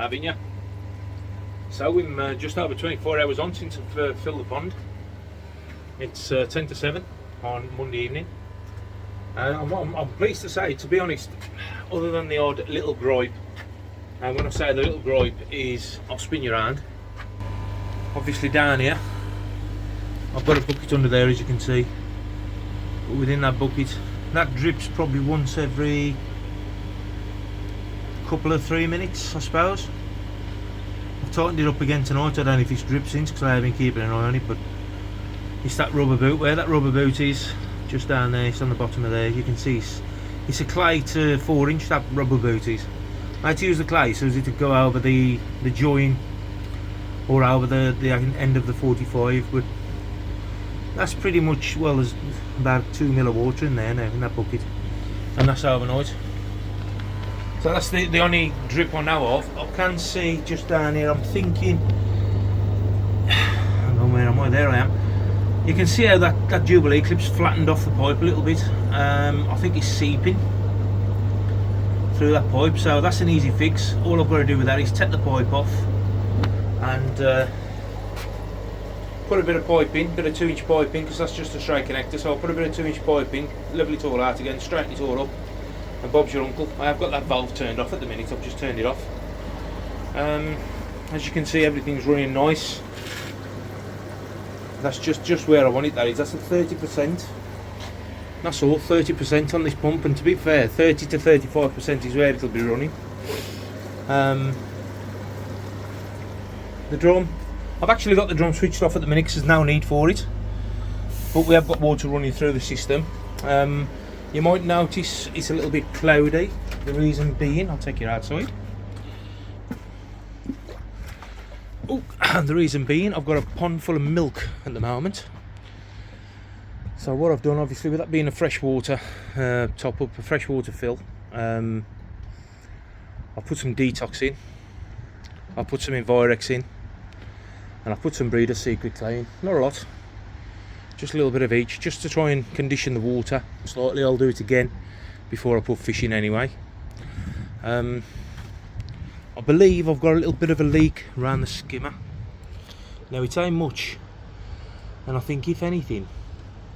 haven't you? So we're just over 24 hours on since I've filled the pond. It's 10 to 7 on Monday evening. And I'm pleased to say, to be honest, other than the odd little gripe, and when I say the little gripe is, I'll spin you around. Obviously down here, I've got a bucket under there, as you can see. But within that bucket, that drips probably once every couple of 3 minutes, I suppose. I've tightened it up again tonight. I don't know if it's dripped since, because I have been keeping an eye on it, but it's that rubber boot. Where that rubber boot is, just down there, it's on the bottom of there. You can see it's a clay to 4-inch, that rubber boot is. I had to use the clay so as it would go over the join or over the end of the 45, but that's pretty much, well, there's about 2 mil of water in there now in that bucket, and that's overnight. So that's the only drip I know of. I can see just down here, I'm thinking, hang on, where am I? There I am. You can see how that Jubilee clip's flattened off the pipe a little bit. I think it's seeping through that pipe, so that's an easy fix. All I've got to do with that is take the pipe off and put a bit of pipe in, bit of 2-inch pipe in, because that's just a straight connector. So I'll put a bit of 2-inch pipe in, level it all out again, straighten it all up, and Bob's your uncle. I have got that valve turned off at the minute. I've just turned it off. As you can see, everything's running nice. That's just where I want it. That is. That's at 30%. That's all, 30% on this pump, and to be fair, 30 to 35% is where it'll be running. The drum, I've actually got the drum switched off at the minute because there's no need for it, but we have got water running through the system. You might notice it's a little bit cloudy. The reason being, I'll take you outside. Oh, and the reason being, I've got a pond full of milk at the moment. So what I've done, obviously, with that being a freshwater top up, a freshwater fill, I've put some detox in, I've put some Envirex in, and I've put some Breeder's Secret Clay in. Not a lot, just a little bit of each, just to try and condition the water slightly. I'll do it again before I put fish in anyway. I believe I've got a little bit of a leak around the skimmer. Now it ain't much, and I think if anything,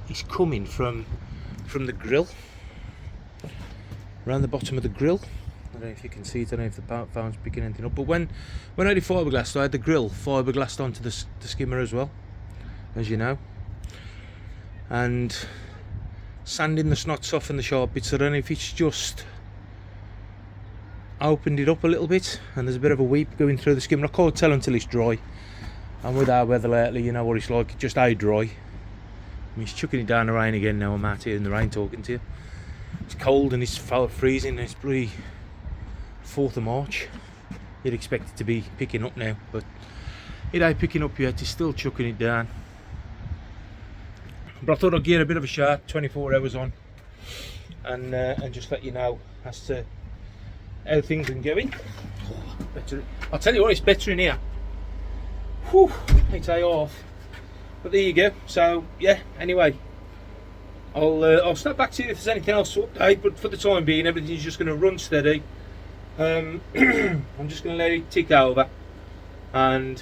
it's coming from the grill, around the bottom of the grill. I don't know if you can see it, I don't know if the phone's picking anything up, but when I did fiberglass, I had the grill fiberglassed onto the skimmer as well, as you know, and sanding the snots off and the sharp bits. I don't know if it's just opened it up a little bit and there's a bit of a weep going through the skimmer. I can't tell until it's dry, and with our weather lately, you know what it's like, just how dry. I mean, it's chucking it down the rain again now. I'm out here in the rain talking to you. It's cold and it's freezing, and it's bloody 4th of March. You'd expect it to be picking up now, but it ain't picking up yet. It's still chucking it down. But I thought I'd give it a bit of a shot, 24 hours on, and just let you know as to how things are going. Better, I'll tell you what, it's better in here. Whew, it's off. But there you go. So yeah, anyway, I'll snap back to you if there's anything else to update, but for the time being, everything's just going to run steady. I'm just going to let it tick over and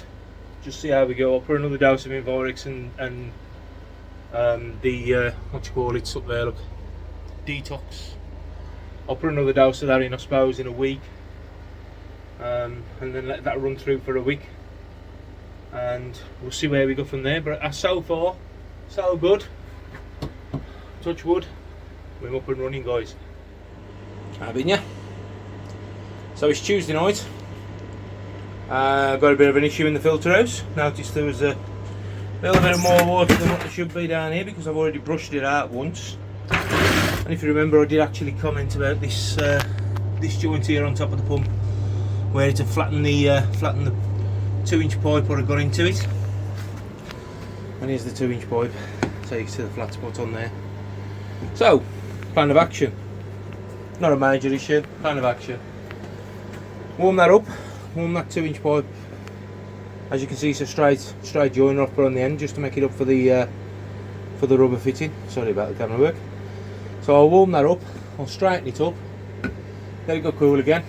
just see how we go. I'll put another dose of Envirex and the what you call it up there, look, detox. I'll put another dose of that in, I suppose, in a week, and then let that run through for a week, and we'll see where we go from there. But so far, so good. Touch wood, we're up and running, guys. Haven't ya? So it's Tuesday night. Got a bit of an issue in the filter house. Noticed there was a little bit more water than what there should be down here, because I've already brushed it out once. And if you remember, I did actually comment about this this joint here on top of the pump, where it had flattened the 2-inch pipe what I got into it. And here's the 2-inch pipe, so you can see the flat spot on there. So, plan of action. Not a major issue, plan of action. Warm that up, warm that 2-inch pipe. As you can see, it's a straight joiner I've put on the end just to make it up for the rubber fitting. Sorry about the camera work. So I'll warm that up, I'll straighten it up, let it go cool again,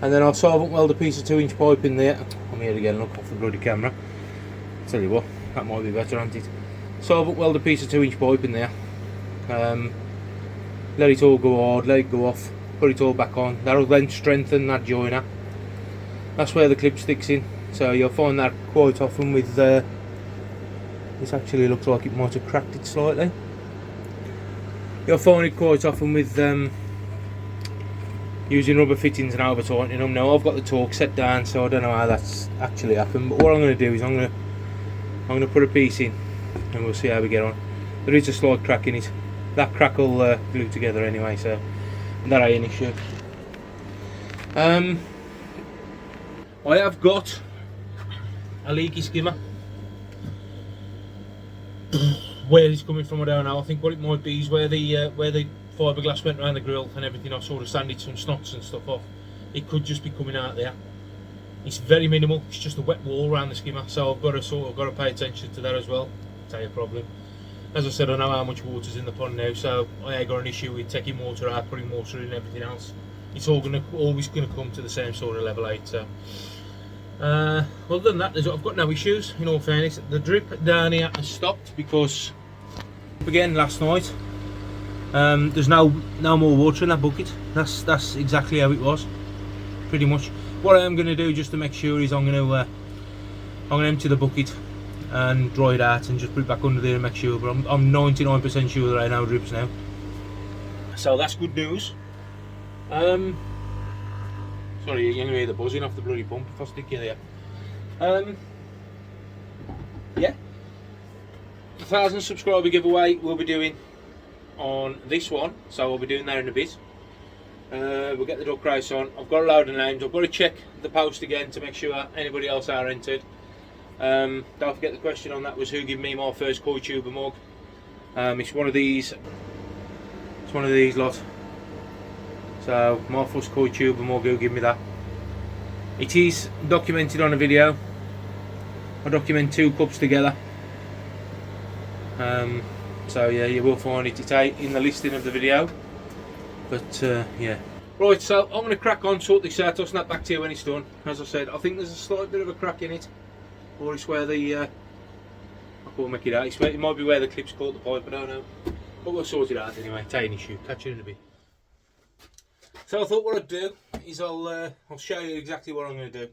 And then I'll solvent weld a piece of 2-inch pipe in there. I'm here again, look off the bloody camera. Tell you what, that might be better, ain't it? Solvent weld a piece of 2-inch pipe in there. Let it all go hard, let it go off, put it all back on. That'll then strengthen that joiner. That's where the clip sticks in. So you'll find that quite often with this actually looks like it might have cracked it slightly. You'll find it quite often with using rubber fittings and over tightening them. Now I've got the torque set down, so I don't know how that's actually happened, but what I'm going to do is I'm going to put a piece in and we'll see how we get on. There is a slight crack in it. That crack will glue together anyway, so that ain't an issue. I have got a leaky skimmer. Where it's coming from I don't know. I think what it might be is where the fiberglass went around the grill and everything. I sort of sanded some snots and stuff off. It could just be coming out there. It's very minimal. It's just a wet wall around the skimmer, so I've got to pay attention to that as well. Tell you a problem. As I said, I know how much water's in the pond now, so I ain't got an issue with taking water out, putting water in, and everything else. It's always gonna come to the same sort of level 8. So, other than that, I've got no issues. In all fairness, the drip down here has stopped because, again, last night, there's no more water in that bucket. That's exactly how it was, pretty much. What I am going to do just to make sure is I'm going to empty the bucket and dry it out and just put it back under there and make sure. But I'm 99% sure there ain't no drips now. So that's good news. Sorry, you're going to hear the buzzing off the bloody pump if I stick you there. Yeah, the 1,000 subscriber giveaway we'll be doing on this one, so we'll be doing that in a bit. We'll get the duck race on. I've got a load of names. I've got to check the post again to make sure anybody else are entered. Don't forget the question on that was who gave me my first koi tuber mug. It's one of these. It's one of these lot. So my first koi tuber mug, who gave me that? It is documented on a video. I document 2 cups together. So yeah, you will find it. It's in the listing of the video. But yeah. Right, so I'm going to crack on, sort this out. I'll snap back to you when it's done. As I said, I think there's a slight bit of a crack in it. Or it's where the... I can't make it out. It might be where the clip's caught the pipe, I don't know. But we'll sort it out anyway. Tiny issue. Catch you in a bit. So I thought what I'd do is I'll show you exactly what I'm going to do.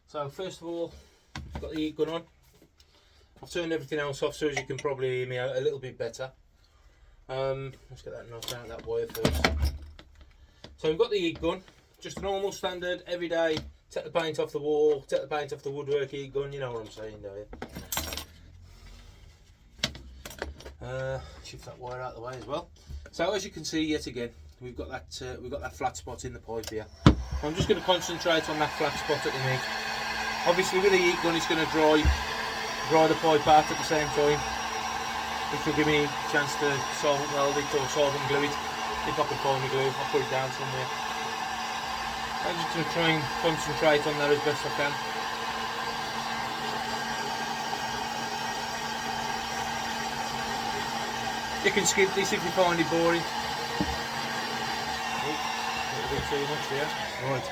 So first of all, I've got the heat gun on. I've turned everything else off so as you can probably hear me out a little bit better. Let's get that knocked out that wire first. So we've got the heat gun, just a normal standard everyday take the paint off the wall, take the paint off the woodwork heat gun, you know what I'm saying, don't you? Shift that wire out of the way as well. So as you can see, yet again, we've got that flat spot in the pipe here. I'm just going to concentrate on that flat spot at the minute. Obviously with the heat gun it's going to dry the pipe out at the same time, which will give me a chance to solvent weld it or solvent glue it. If I can find the glue, I'll put it down somewhere. I'm just going to try and concentrate on that as best I can. You can skip this if you find it boring. Oh, a little bit too much there. Right.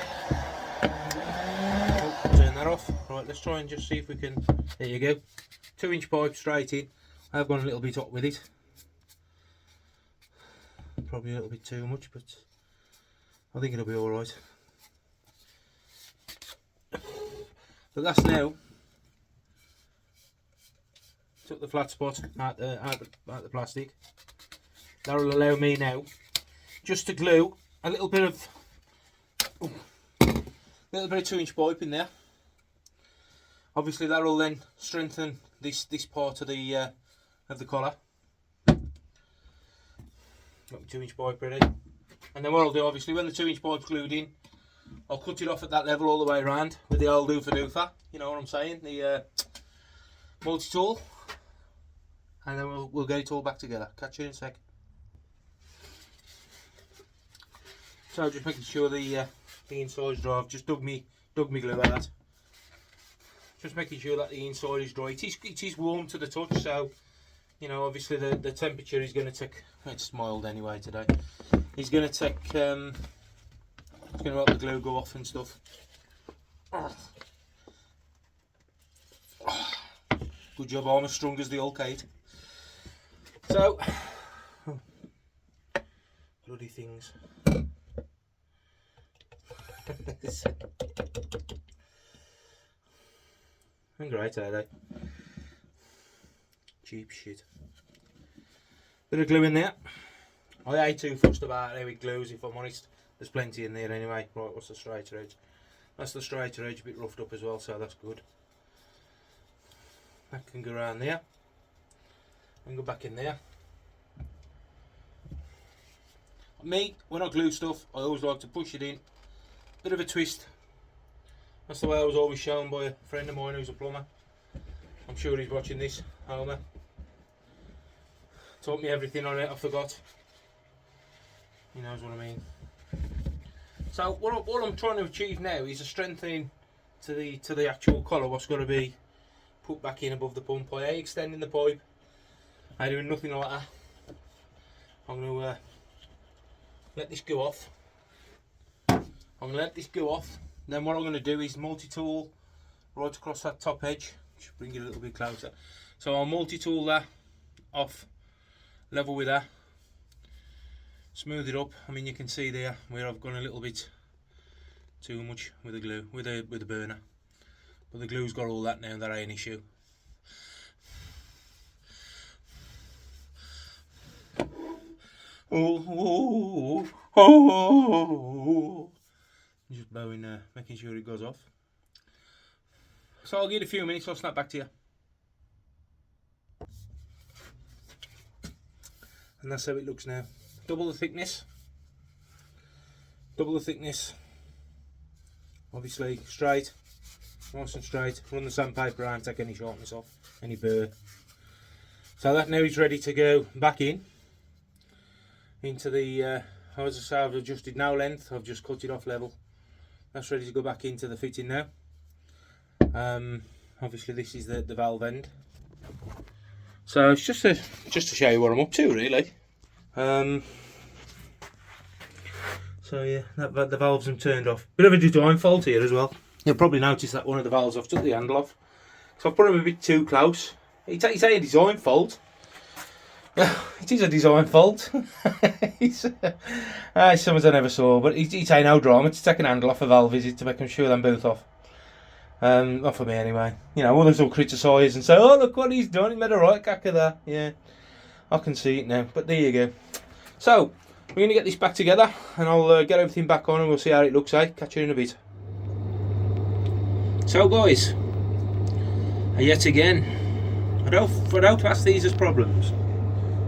Oh, turn that off. Right, let's try and just see if we can. There you go. 2-inch pipe straight in. I've gone a little bit hot with it. Probably a little bit too much, but I think it'll be alright. But that's now. Took the flat spot out the plastic. That will allow me now just to glue a little bit of 2-inch pipe in there. Obviously that will then strengthen this part of the collar. Got the 2-inch pipe ready, and then what I'll do, obviously when the 2-inch pipe's glued in, I'll cut it off at that level all the way around with the old doofer, you know what I'm saying, the multi-tool, and then we'll get it all back together. Catch you in a sec. So just making sure the inside's dry. I've just dug me glue out. Just making sure that the inside is dry. It is warm to the touch, so you know, obviously the temperature is going to take, it's mild anyway today, it's going to take It's going to help the glue go off and stuff. Good job, I'm as strong as the old Kate. So, bloody things. And great, are they? Cheap shit. Bit of glue in there. I ain't too fussed about how it glues, if I'm honest. There's plenty in there anyway. Right, what's the straighter edge? That's the straighter edge, a bit roughed up as well, so that's good. That can go around there and go back in there. Me, when I glue stuff, I always like to push it in. Bit of a twist. That's the way I was always shown by a friend of mine who's a plumber. I'm sure he's watching this, Homer. Taught me everything on it, I forgot. He knows what I mean. So what I'm trying to achieve now is a strengthening to the actual collar. What's got to be put back in above the pump. I ain't extending the pipe. I ain't doing nothing like that. I'm going to let this go off. Then what I'm going to do is multi-tool right across that top edge. Just bring it a little bit closer. So I'll multi-tool that off, level with that. Smooth it up. I mean, you can see there where I've gone a little bit too much with the glue, with the burner. But the glue's got all that now, that ain't an issue. Just blowing, making sure it goes off. So I'll give it a few minutes, I'll snap back to you. And that's how it looks now. Double the thickness. Obviously straight, nice and straight. Run the sandpaper around, take any sharpness off, any burr. So that now is ready to go back into the, as I say, I've adjusted now length, I've just cut it off level. That's ready to go back into the fitting now. Obviously this is the valve end. So it's just to show you what I'm up to, really. So yeah, the valves are turned off. Bit of a design fault here as well. You'll probably notice that one of the valves, I've took the handle off. So I've put them a bit too close. It's a design fault. It is a design fault. It's something I never saw, but it's ain't no drama to take an handle off a valve, is it, to make them sure them both off. Not for me anyway. You know, others will criticise and say, oh look what he's done, he made a right cack of that. Yeah, I can see it now, but there you go. So we're going to get this back together and I'll get everything back on and we'll see how it looks, eh? Catch you in a bit. So guys, yet again, I don't class these as problems.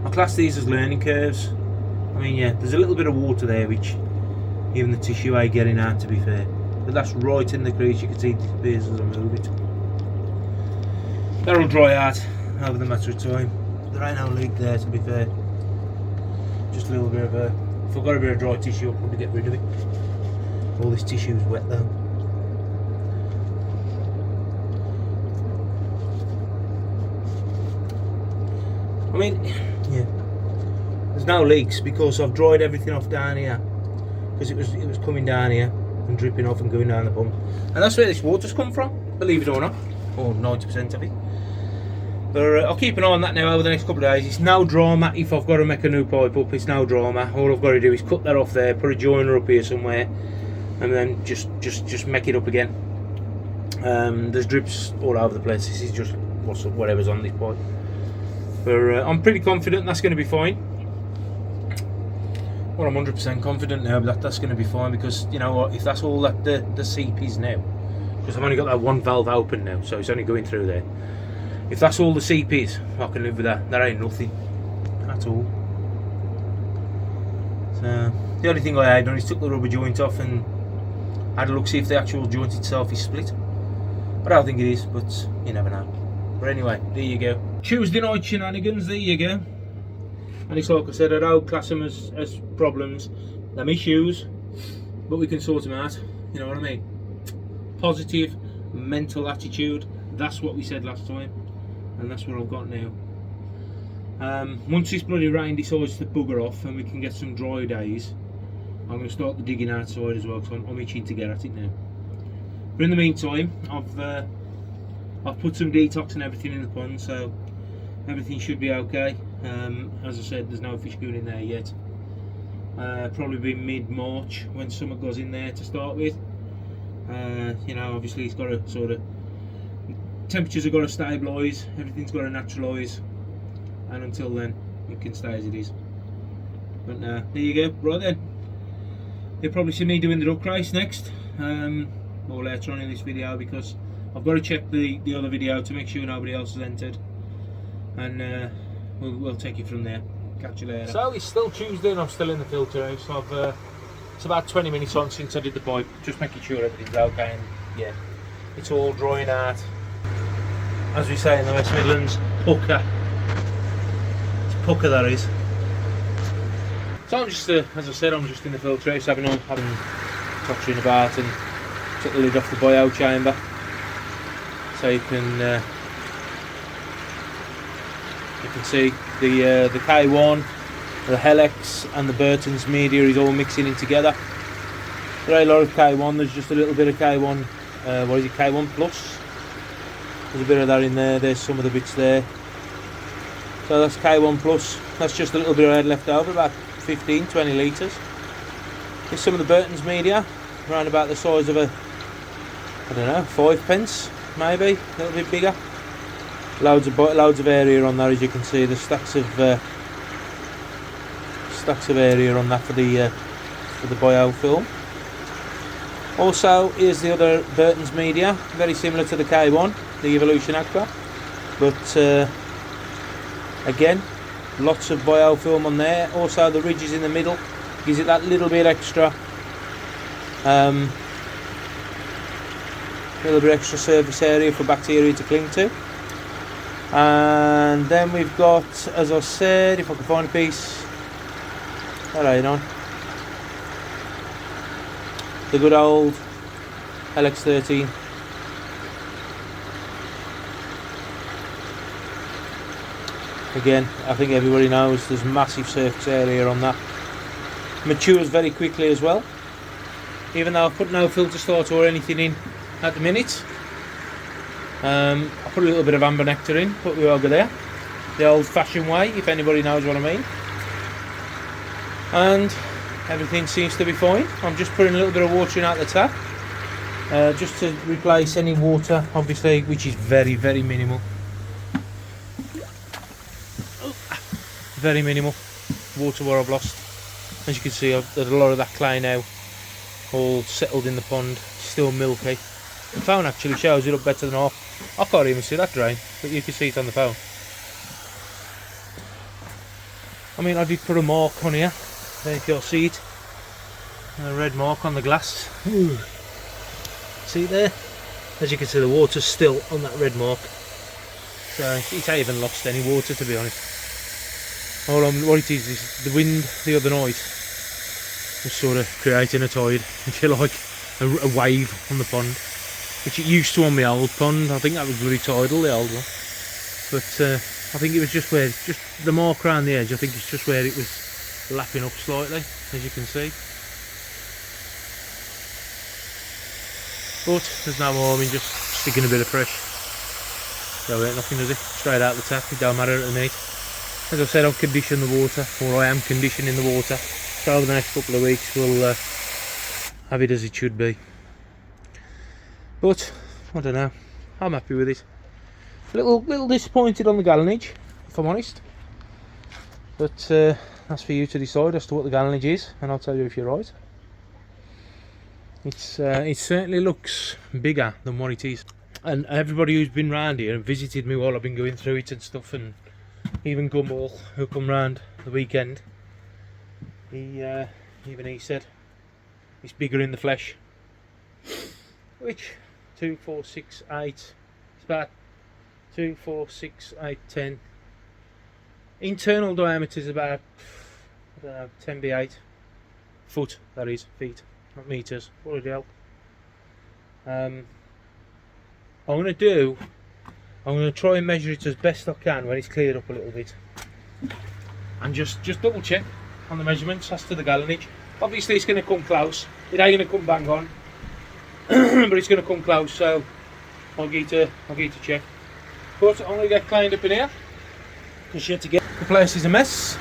I class these as learning curves. I mean, yeah, there's a little bit of water there which even the tissue ain't getting out, to be fair. But that's right in the crease, you can see it disappears as I move it. That'll dry out over the matter of time. There ain't no leak there, to be fair. Just a little bit of if I've got a bit of dry tissue, I'll probably get rid of it. All this tissue is wet though. I mean, yeah, there's no leaks because I've dried everything off down here, because it was coming down here and dripping off and going down the pump, and that's where this water's come from, believe it or not, or 90% of it. But I'll keep an eye on that now over the next couple of days. It's no drama if I've got to make a new pipe up. It's no drama. All I've got to do is cut that off there, put a joiner up here somewhere, and then just make it up again. There's drips all over the place. This is just whatever's on this pipe. But I'm pretty confident that's going to be fine. Well, I'm 100% confident now that that's going to be fine, because you know what, if that's all that the seep is now, because I've only got that one valve open now, so it's only going through there. If that's all the seep is, I can live with that. That ain't nothing at all. So the only thing I had done is took the rubber joint off and had a look, see if the actual joint itself is split. But I don't think it is, but you never know. But anyway, there you go. Tuesday night shenanigans, there you go. And it's like I said, I don't class them as problems. Them issues, but we can sort them out. You know what I mean? Positive mental attitude. That's what we said last time. And that's what I've got now. Once this bloody rain decides to bugger off and we can get some dry days, I'm going to start the digging outside as well, because I'm itching to get at it now. But in the meantime, I've put some detox and everything in the pond, so everything should be okay. As I said, there's no fish going in there yet. Probably be mid-March when summer goes in there to start with. You know, obviously it's got to sort of, temperatures have got to stabilise, everything's got to naturalise, and until then it can stay as it is. But there you go. Right then, you'll probably see me doing the duck race next, or later on in this video, because I've got to check the other video to make sure nobody else has entered, and we'll take it from there. Catch you later. So it's still Tuesday and I'm still in the filter house. It's about 20 minutes on since I did the pipe, just making sure everything's okay, and yeah, it's all drying out. As we say in the West Midlands, pucker. It's pucker, that is. So I'm just, as I said, I'm just in the filter house having tottering about, and took the lid off the bio chamber so you can see the K1, the Helix and the Burton's media is all mixing in together. There are a lot of K1, there's just a little bit of K1, what is it, K1 Plus? There's a bit of that in there, there's some of the bits there. So that's K1 Plus, that's just a little bit of head left over, about 15-20 litres. There's some of the Burton's media, around about the size of a, I don't know, 5 pence maybe, a little bit bigger. Loads of area on there, as you can see. There's stacks of area on that for the biofilm. Also, here's the other Burton's media, very similar to the K1, the Evolution Aqua, but again, lots of biofilm on there. Also, the ridges in the middle gives it that little bit extra, surface area for bacteria to cling to. And then we've got, as I said, if I can find a piece, alright on, the good old LX13. Again, I think everybody knows there's massive surface area on that. Matures very quickly as well, even though I've put no filter starter or anything in at the minute. I put a little bit of amber nectar in, put the yogurt there, the old fashioned way, if anybody knows what I mean. And everything seems to be fine. I'm just putting a little bit of water in out the tap, just to replace any water, obviously, which is very, very minimal. Very minimal water what I've lost. As you can see, there's a lot of that clay now, all settled in the pond, still milky. The phone actually shows it up better than I can't even see that drain, but you can see it on the phone. I mean, I did put a mark on here, there if you'll see it, a red mark on the glass. Ooh. See it there? As you can see, the water's still on that red mark, so it ain't even lost any water, to be honest. What it is the wind the other night was sort of creating a tide, if you like, a wave on the pond, which it used to on the old pond. I think that was really tidal, the old one, but I think it was just the mark around the edge. I think it's just where it was lapping up slightly, as you can see. But there's no harm in just sticking a bit of fresh. So nothing, does it? Straight out the tap, it don't matter at the need. As I said, I've conditioned the water, or I am conditioning the water, so over the next couple of weeks we'll have it as it should be. But I don't know, I'm happy with it. A little disappointed on the gallonage, if I'm honest, but that's for you to decide as to what the gallonage is, and I'll tell you if you're right. It certainly looks bigger than what it is, and everybody who's been round here and visited me while I've been going through it and stuff, and even Gumball, who come round the weekend, even he said it's bigger in the flesh. Which 2, 4, 6, 8. It's about 2, 4, 6, 8, 10. Internal diameter is about, I don't know, 10 by 8 foot. That is feet, not meters. What the hell? I'm going to try and measure it as best I can when it's cleared up a little bit, and just double check on the measurements as to the gallonage. Obviously it's going to come close. It ain't going to come bang on, but it's going to come close. So I'll get to check. But I'm going to get cleaned up in here because you had to get the place is a mess.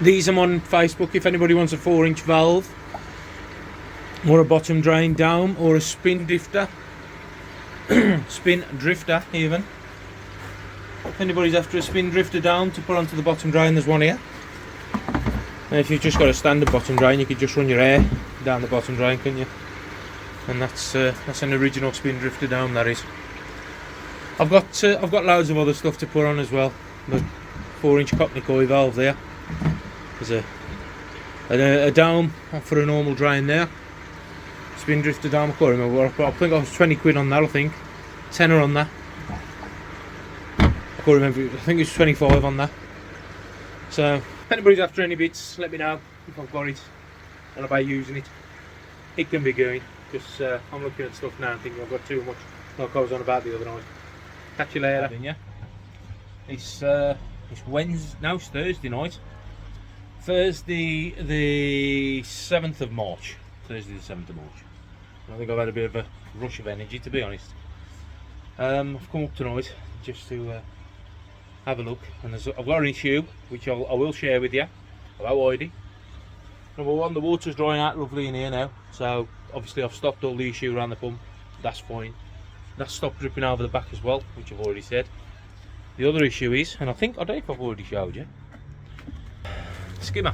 These I'm on Facebook if anybody wants a 4-inch valve or a bottom drain down or a spin drifter. Spin drifter even. If anybody's after a spin drifter down to put onto the bottom drain, there's one here. And if you've just got a standard bottom drain, you could just run your air down the bottom drain, couldn't you? And that's an original spin drifter down, that is. I've got loads of other stuff to put on as well. The 4-inch Cockney coil valve there. There's a dome for a normal drain there. Spin drifter dome, I can't remember. I think I was 20 quid on that. I think tenner on that. I can't remember. I think it was 25 on that. So if anybody's after any bits, let me know if I've got it and about using it. It can be going because I'm looking at stuff now and thinking I've got too much, like I was on about the other night. Catch you later. Yeah. It's Wednesday. No, it's Thursday night. Thursday the 7th of March. Thursday the 7th of March. I think I've had a bit of a rush of energy, to be honest. I've come up tonight just to have a look, and I've got an issue which I will share with you about Heidi. Number one, the water's drying out lovely in here now, so obviously I've stopped all the issue around the pump. That's fine. That's stopped dripping over the back as well, which I've already said. The other issue is, and I don't know if I've already showed you, skimmer.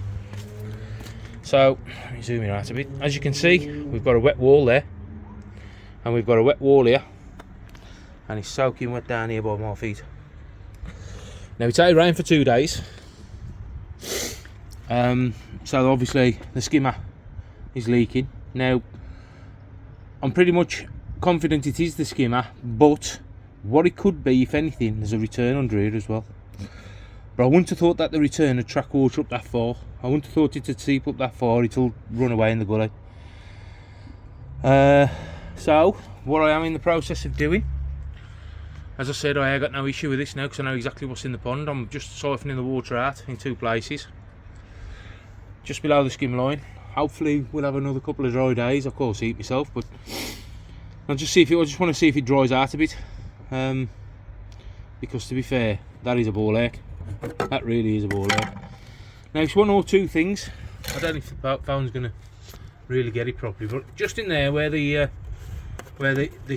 So let me zoom in out a bit. As you can see, we've got a wet wall there, and we've got a wet wall here, and it's soaking wet down here by my feet. Now it's had rain for 2 days, so obviously the skimmer is leaking. Now I'm pretty much confident it is the skimmer, but what it could be, if anything, there's a return under here as well. But I wouldn't have thought that the return would track water up that far. I wouldn't have thought it would seep up that far. It'll run away in the gully. So what I am in the process of doing, as I said, I got no issue with this now because I know exactly what's in the pond. I'm just siphoning the water out in 2 places, just below the skim line. Hopefully we'll have another couple of dry days. Of course, eat myself, but I just want to see if it dries out a bit. Because to be fair, that is a ball ache. That really is a ball ache. Now it's 1 or 2 things. I don't know if the phone's going to really get it properly, but just in there where the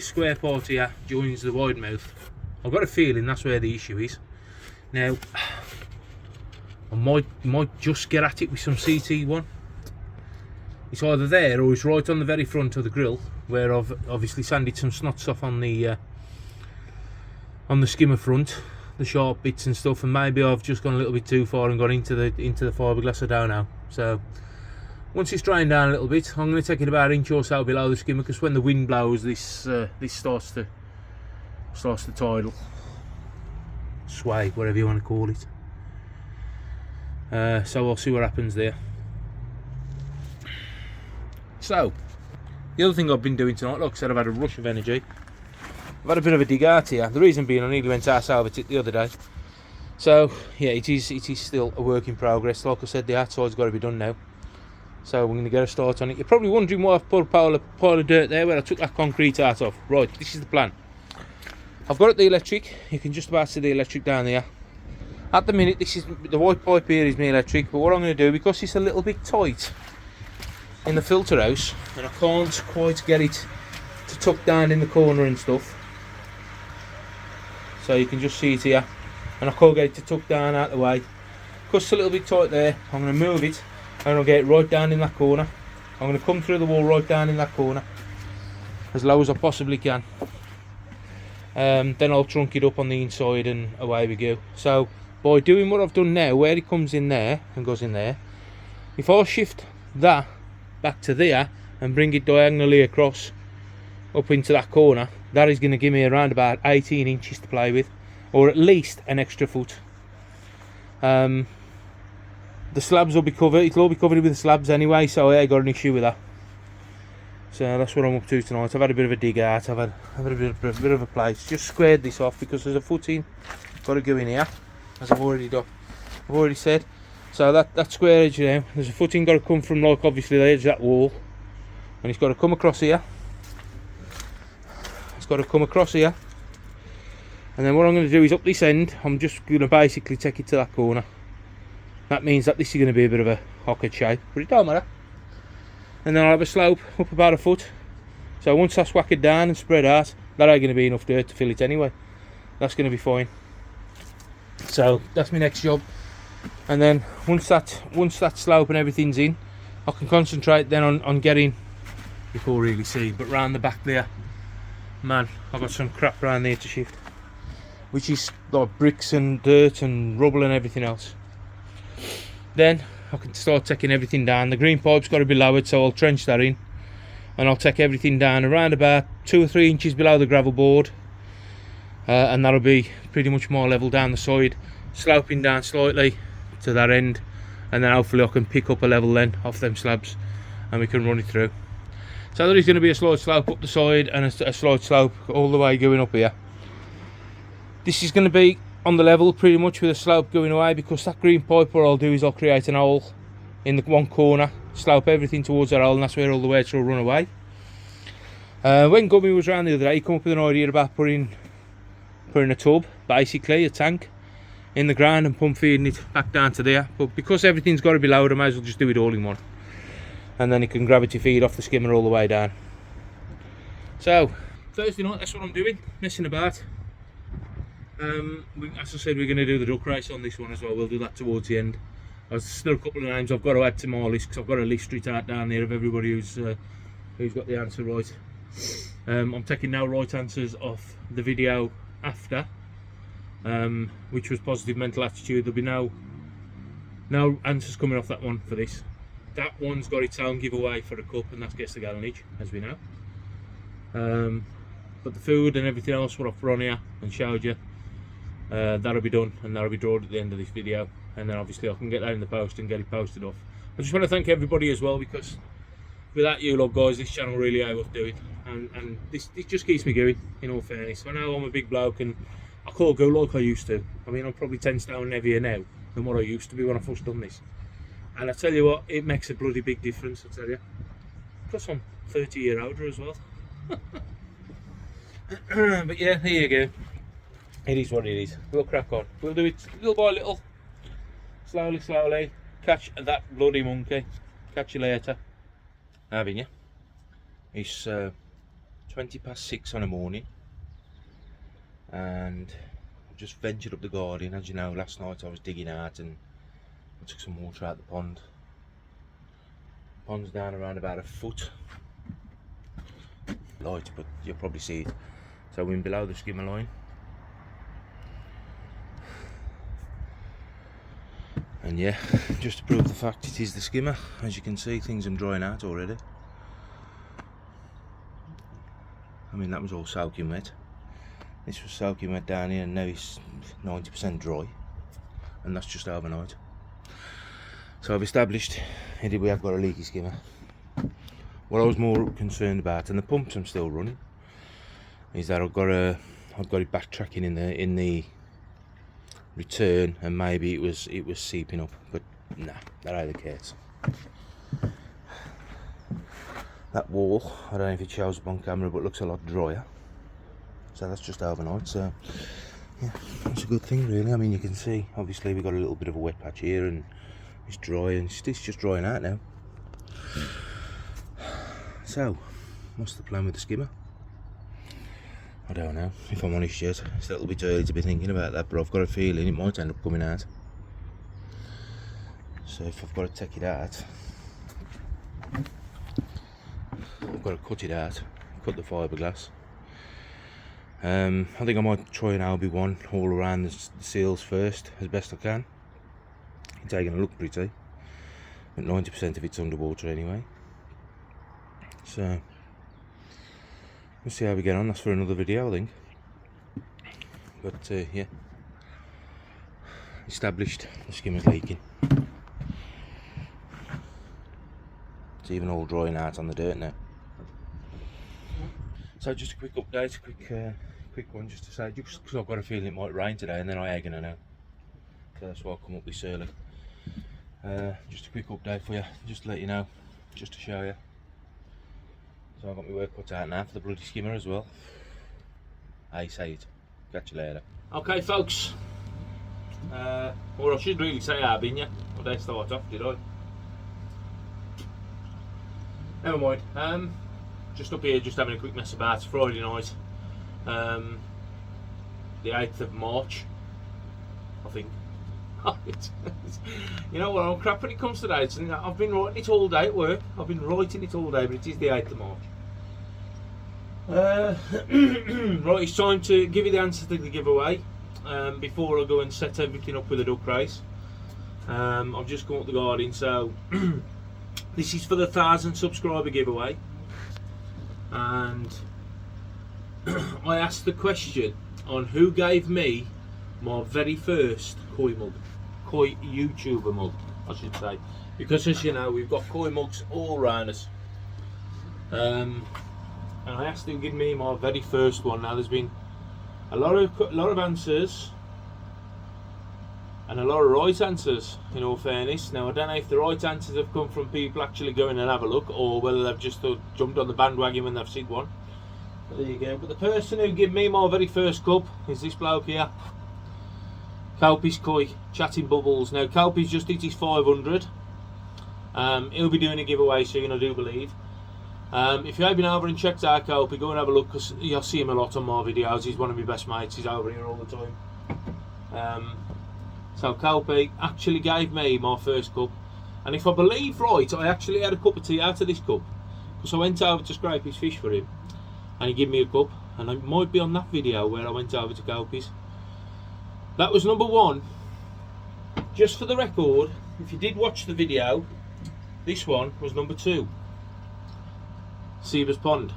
square part here joins the wide mouth, I've got a feeling that's where the issue is. Now I might just get at it with some CT1. It's either there or it's right on the very front of the grill, where I've obviously sanded some snots off on the skimmer front, the sharp bits and stuff, and maybe I've just gone a little bit too far and gone into the fiberglass. I don't know. So once it's drained down a little bit, I'm going to take it about 1 inch or so below the skimmer, because when the wind blows, this starts to tidal, sway, whatever you want to call it. So I'll see what happens there. So the other thing I've been doing tonight, like I said, I've had a rush of energy. I've had a bit of a dig out here. The reason being, I nearly went ass over it the other day. So yeah, it is still a work in progress. Like I said, the outside's got to be done now. So we're going to get a start on it. You're probably wondering why I've put a pile of dirt there where I took that concrete out of. Right, this is the plan. I've got the electric. You can just about see the electric down there. At the minute, this is the white pipe here is my electric. But what I'm going to do, because it's a little bit tight in the filter house, and I can't quite get it to tuck down in the corner and stuff, so you can just see it here, and I can't get it to tuck down out the way because it's a little bit tight there. I'm going to move it and I'll get it right down in that corner. I'm going to come through the wall right down in that corner as low as I possibly can. Then I'll trunk it up on the inside and away we go. So by doing what I've done now, where it comes in there and goes in there, if I shift that back to there and bring it diagonally across up into that corner, that is going to give me around about 18 inches to play with, or at least an extra foot. The slabs will be covered, it'll all be covered with the slabs anyway, so I ain't got an issue with that. So that's what I'm up to tonight. I've had a bit of a dig out, I've had a bit of a place, just squared this off because there's a footing got to go in here, as I've already said. So that square edge now, there's a footing got to come from, like, obviously the edge of that wall, and it's got to come across here. It's got to come across here, and then what I'm going to do is up this end, I'm just going to basically take it to that corner. That means that this is going to be a bit of a hockey shape, but it don't matter. And then I'll have a slope up about a foot. So once that's whacked down and spread out, that ain't going to be enough dirt to fill it anyway. That's going to be fine. So that's my next job. And then once that slope and everything's in, I can concentrate then on getting, you can't really see, but round the back there, man, I've got some crap round there to shift, which is like bricks and dirt and rubble and everything else. Then I can start taking everything down. The green pipe's got to be lowered, so I'll trench that in, and I'll take everything down around about 2 or 3 inches below the gravel board, and that'll be pretty much more level down the side, sloping down slightly to that end, and then hopefully I can pick up a level then off them slabs and we can run it through. So there is going to be a slight slope up the side and a slight slope all the way going up here. This is going to be on the level pretty much with a slope going away, because that green pipe, what I'll do is I'll create an hole in the one corner, slope everything towards that hole, and that's where all the weights will run away. When Gummy was around the other day, he came up with an idea about putting a tub, basically a tank, in the ground and pump feeding it back down to there. But because everything's got to be lowered, I might as well just do it all in one, and then it can gravity feed off the skimmer all the way down. So Thursday night, that's what I'm doing, messing about. As I said, we're going to do the duck race on this one as well. We'll do that towards the end. There's still a couple of names I've got to add to my list, because I've got a list straight out down there of everybody who's got the answer right. I'm taking no right answers off the video after, which was positive mental attitude. There'll be no answers coming off that one for this. That one's got its own giveaway for a cup, and that's guess the gallonage, as we know. But the food and everything else what I've put on here and showed you, that'll be done, and that'll be drawn at the end of this video, and then obviously I can get that in the post and get it posted off. I just want to thank everybody as well, because without you lot guys, this channel really ain't worth doing, and this just keeps me going, in all fairness. I know I'm a big bloke and I can't go like I used to. I mean, I'm probably 10 stone heavier now than what I used to be when I first done this, and I tell you what, it makes a bloody big difference, I tell you. Plus I'm 30 years older as well. But yeah, here you go. It is what it is. We'll crack on. We'll do it little by little, slowly. Catch that bloody monkey. Catch you later. Having you. It's 6:20 on a morning, and I've just ventured up the garden. As you know, last night I was digging out and I took some water out the pond. The pond's down around about a foot. Light, but you'll probably see it. So we're below the skimmer line. And yeah, just to prove the fact it is the skimmer, as you can see, things are drying out already. I mean, that was all soaking wet. This was soaking wet down here, and now it's 90% dry, and that's just overnight. So I've established indeed we have got a leaky skimmer. What I was more concerned about, and the pumps I'm still running, is that I've got it backtracking in the return, and maybe it was seeping up, but nah, that ain't the case. That wall, I don't know if it shows up on camera, but looks a lot drier. So that's just overnight. So yeah, it's a good thing really. I mean, you can see obviously we've got a little bit of a wet patch here, and it's dry, and it's just drying out now. So what's the plan with the skimmer? I don't know, if I'm honest yet. It's a little bit early to be thinking about that, but I've got a feeling it might end up coming out. So if I've got to take it out, I've got to cut it out, cut the fiberglass. I think I might try an LB one all around the seals first, as best I can. It's going to look pretty, but 90% of it's underwater anyway. So we'll see how we get on. That's for another video, I think. But yeah, established the skimmer's leaking. It's even all drying out on the dirt now. So just a quick update, quick one, just to say, just because I've got a feeling it might rain today, and then I ain't gonna know. So that's why I've come up this early. Just a quick update for you, just to let you know, just to show you. So I've got my work cut out now for the bloody skimmer as well. I say it. Catch you later. Okay, folks. Or I should really say I've been, yeah. Or did I start off, did I? Never mind. Just up here, just having a quick mess about. It's Friday night. The 8th of March, I think. You know what, I'm crap when it comes to dates. I've been writing it all day at work. I've been writing it all day, but it is the 8th of March. Right, it's time to give you the answer to the giveaway. Before I go and set everything up with the duck race. I've just come up the garden, so this is for the 1,000 subscriber giveaway. And I asked the question on who gave me my very first koi mug, koi YouTuber mug, I should say, because as you know, we've got koi mugs all around us. And I asked him to give me my very first one. Now there's been a lot of answers and a lot of right answers, in all fairness. Now I don't know if the right answers have come from people actually going and have a look, or whether they've just jumped on the bandwagon when they've seen one. But there you go. But the person who gave me my very first cup is this bloke here, Kelpie's Koi, Chatting Bubbles. Now Kelpie's just hit his 500. He'll be doing a giveaway soon, I do believe. If you haven't been over and checked out Kelpie, go and have a look, because you'll see him a lot on my videos. He's one of my best mates, he's over here all the time. So Kelpie actually gave me my first cup, and if I believe right, I actually had a cup of tea out of this cup, because I went over to scrape his fish for him and he gave me a cup, and it might be on that video where I went over to Kelpie's. That was number one. Just for the record, if you did watch the video, this one was number two. Seaver's Pond.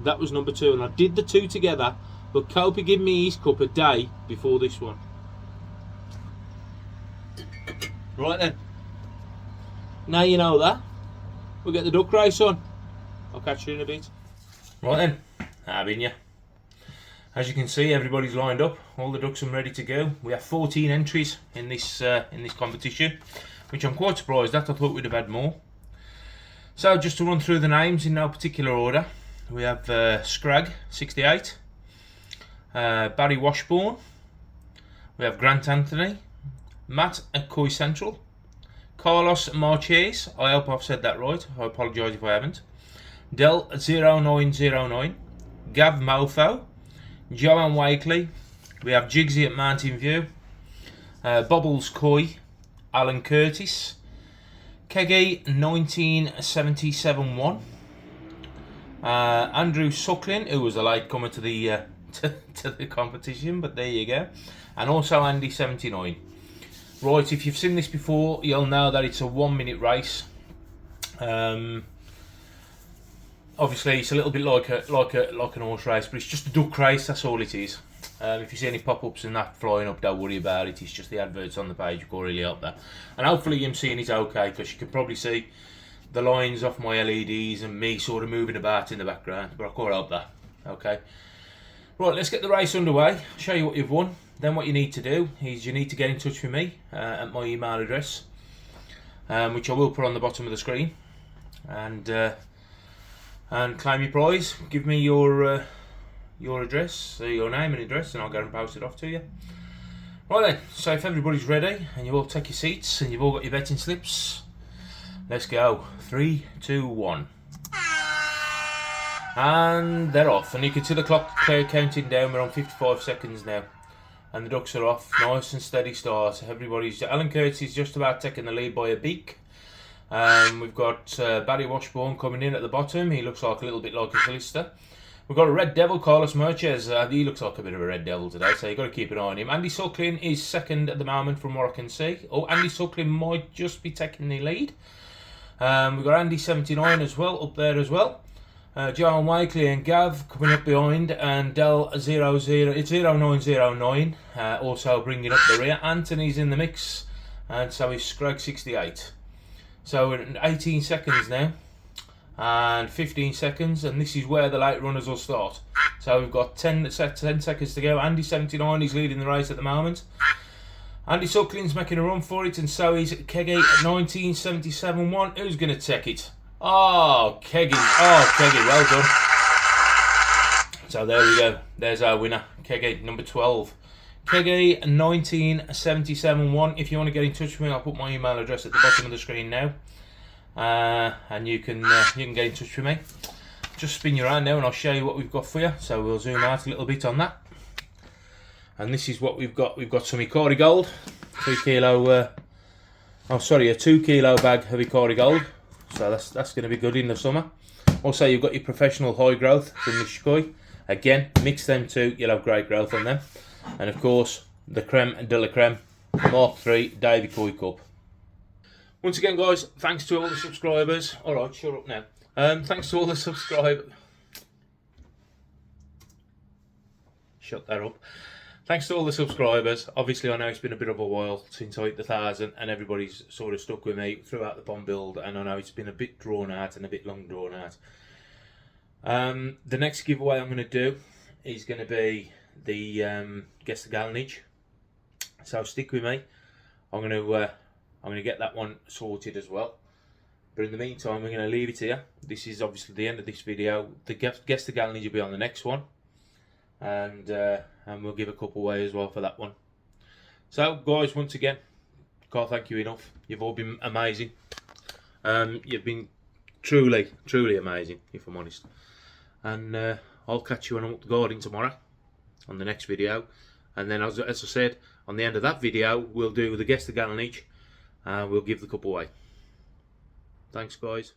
That was number two, and I did the two together, but Kelpie gave me his cup a day before this one. Right then, now you know that, we'll get the duck race on. I'll catch you in a bit. Right then, I've been ya. As you can see, everybody's lined up, all the ducks are ready to go. We have 14 entries in this competition, which I'm quite surprised at. I thought we'd have had more. So just to run through the names in no particular order, we have Scrag 68, Barry Washburn, we have Grant Anthony, Matt at Koi Central, Carlos Marches, I hope I've said that right, I apologise if I haven't, Del 0909, Gav Mofo, Joanne Wakely, we have Jigsy at Mountain View, Bobbles Koi, Alan Curtis, Keggy 1977-1, Andrew Suckling, who was a late comer to the to the competition, but there you go, and also Andy 79. Right, if you've seen this before, you'll know that it's a 1 minute race. Obviously, it's a little bit like an horse race, but it's just a duck race. That's all it is. If you see any pop-ups and that flying up, don't worry about it. It's just the adverts on the page. You can really help that. And hopefully, you're seeing it okay, because you can probably see the lines off my LEDs and me sort of moving about in the background. But I can't help that. Okay. Right, let's get the race underway. I'll show you what you've won. Then what you need to do is you need to get in touch with me at my email address, which I will put on the bottom of the screen, and claim your prize. Give me your address, your name and address, and I'll go and post it off to you. Right then, so if everybody's ready and you all take your seats and you've all got your betting slips, let's go. 3, 2, 1. And they're off, and you can see the clock counting down. We're on 55 seconds now, and the ducks are off. Nice and steady start. Alan Curtis is just about taking the lead by a beak. We've got Barry Washburn coming in at the bottom. He looks like a little bit like a solicitor. We've got a red devil, Carlos Marches. He looks like a bit of a red devil today, so you've got to keep an eye on him. Andy Suckling is second at the moment from what I can see. Oh, Andy Suckling might just be taking the lead. We've got Andy 79 as well, up there as well. Joan Wakely and Gav coming up behind, and Del 0909 also bringing up the rear. Anthony's in the mix, and so is Scrag 68. So we're at 18 seconds now, and 15 seconds, and this is where the late runners will start. So we've got 10 seconds to go. Andy 79 is leading the race at the moment. Andy Suckling's making a run for it, and so is Keggy at 1977-1. Who's going to take it? Oh, Keggy. Oh, Keggy, well done. So there we go. There's our winner, Keggy, number 12. Keggy 1977-1. If you want to get in touch with me, I'll put my email address at the bottom of the screen now, and you can get in touch with me. Just spin you around now, and I'll show you what we've got for you. So we'll zoom out a little bit on that. And this is what we've got. We've got some Ikari Gold, 3 kilo. A 2 kilo bag of Ikari Gold. So that's going to be good in the summer. Also, you've got your professional high growth from Nishikoi. Again, mix them two. You'll have great growth on them. And of course, the Creme de la Creme Mark III Davy Koi Cup. Once again, guys, thanks to all the subscribers. All right, shut up now. Thanks to all the subscribers. Shut that up. Thanks to all the subscribers. Obviously, I know it's been a bit of a while since I hit the 1,000, and everybody's sort of stuck with me throughout the pond build, and I know it's been a bit drawn out and a bit long drawn out. The next giveaway I'm going to do is going to be the Guess the Gallonage. So stick with me. I'm going to get that one sorted as well. But in the meantime, we're going to leave it here. This is obviously the end of this video. The Guess the Gallonage will be on the next one. And we'll give a couple away as well for that one. So guys, once again, can't thank you enough. You've all been amazing. You've been truly amazing, if I'm honest. And I'll catch you when I'm up the garden tomorrow on the next video. And then as I said, on the end of that video, we'll do the Guess the Gallonage, and we'll give the cup away. Thanks guys.